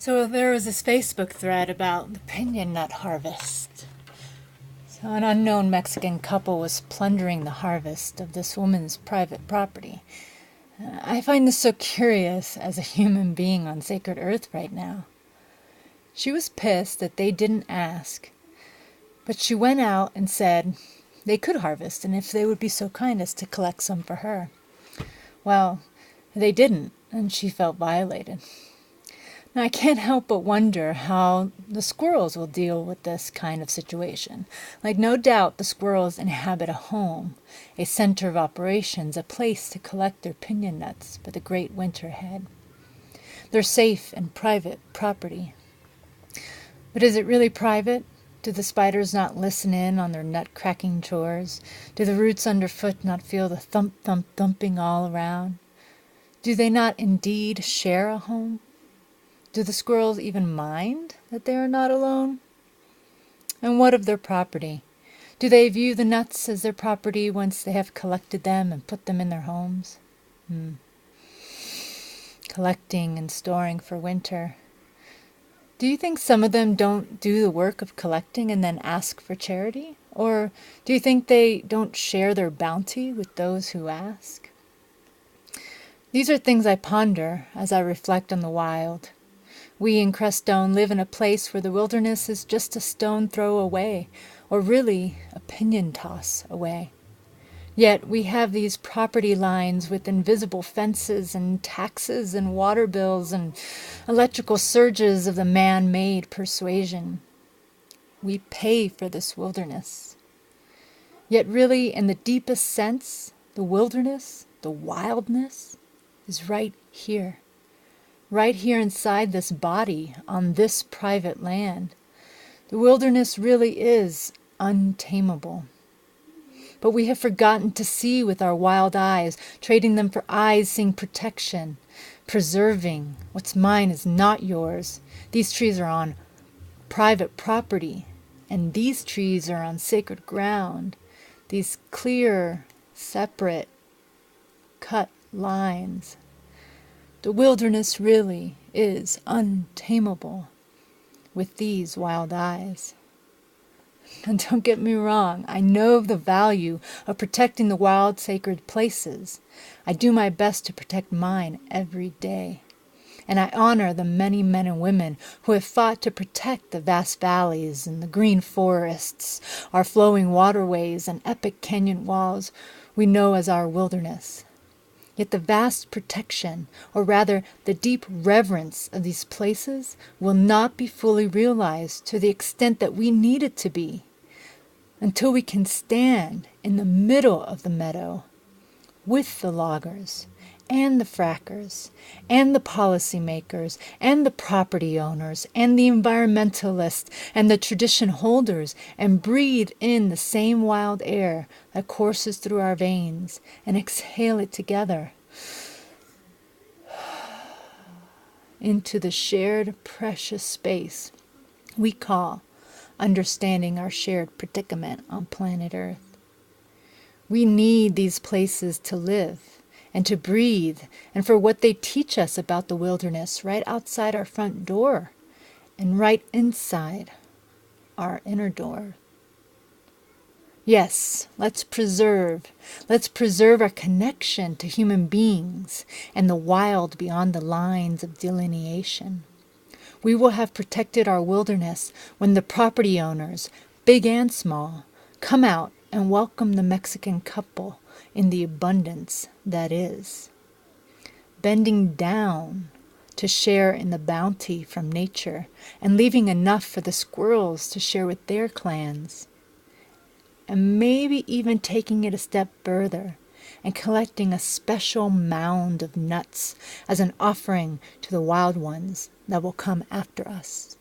So there was this Facebook thread about the piñon nut harvest. So an unknown Mexican couple was plundering the harvest of this woman's private property. I find this so curious as a human being on sacred earth right now. She was pissed that they didn't ask, but she went out and said they could harvest and if they would be so kind as to collect some for her. Well, they didn't, and she felt violated. Now, I can't help but wonder how the squirrels will deal with this kind of situation. Like, no doubt the squirrels inhabit a home, a center of operations, a place to collect their piñon nuts for the great winter ahead. They're safe and private property. But is it really private? Do the spiders not listen in on their nut-cracking chores? Do the roots underfoot not feel the thump-thump-thumping all around? Do they not indeed share a home? Do the squirrels even mind that they are not alone? And what of their property? Do they view the nuts as their property once they have collected them and put them in their homes? Collecting and storing for winter. Do you think some of them don't do the work of collecting and then ask for charity? Or do you think they don't share their bounty with those who ask? These are things I ponder as I reflect on the wild. We in Crestone live in a place where the wilderness is just a stone throw away, or really a pinion toss away. Yet we have these property lines with invisible fences and taxes and water bills and electrical surges of the man-made persuasion. We pay for this wilderness. Yet really, in the deepest sense, the wilderness, the wildness, is right here. Right here inside this body, on this private land. The wilderness really is untamable. But we have forgotten to see with our wild eyes, trading them for eyes seeing protection, preserving. What's mine is not yours. These trees are on private property, and these trees are on sacred ground. These clear, separate, cut lines. The wilderness really is untamable with these wild eyes. And don't get me wrong, I know of the value of protecting the wild sacred places. I do my best to protect mine every day. And I honor the many men and women who have fought to protect the vast valleys and the green forests, our flowing waterways and epic canyon walls we know as our wilderness. Yet the vast protection, or rather the deep reverence of these places, will not be fully realized to the extent that we need it to be, until we can stand in the middle of the meadow with the loggers and the frackers and the policymakers and the property owners and the environmentalists and the tradition holders and breathe in the same wild air that courses through our veins and exhale it together into the shared precious space we call understanding our shared predicament on planet Earth. We need these places to live and to breathe, and for what they teach us about the wilderness right outside our front door and right inside our inner door. Yes, let's preserve our connection to human beings and the wild beyond the lines of delineation. We will have protected our wilderness when the property owners, big and small, come out and welcome the Mexican couple in the abundance that is. Bending down to share in the bounty from nature and leaving enough for the squirrels to share with their clans. And maybe even taking it a step further and collecting a special mound of nuts as an offering to the wild ones that will come after us.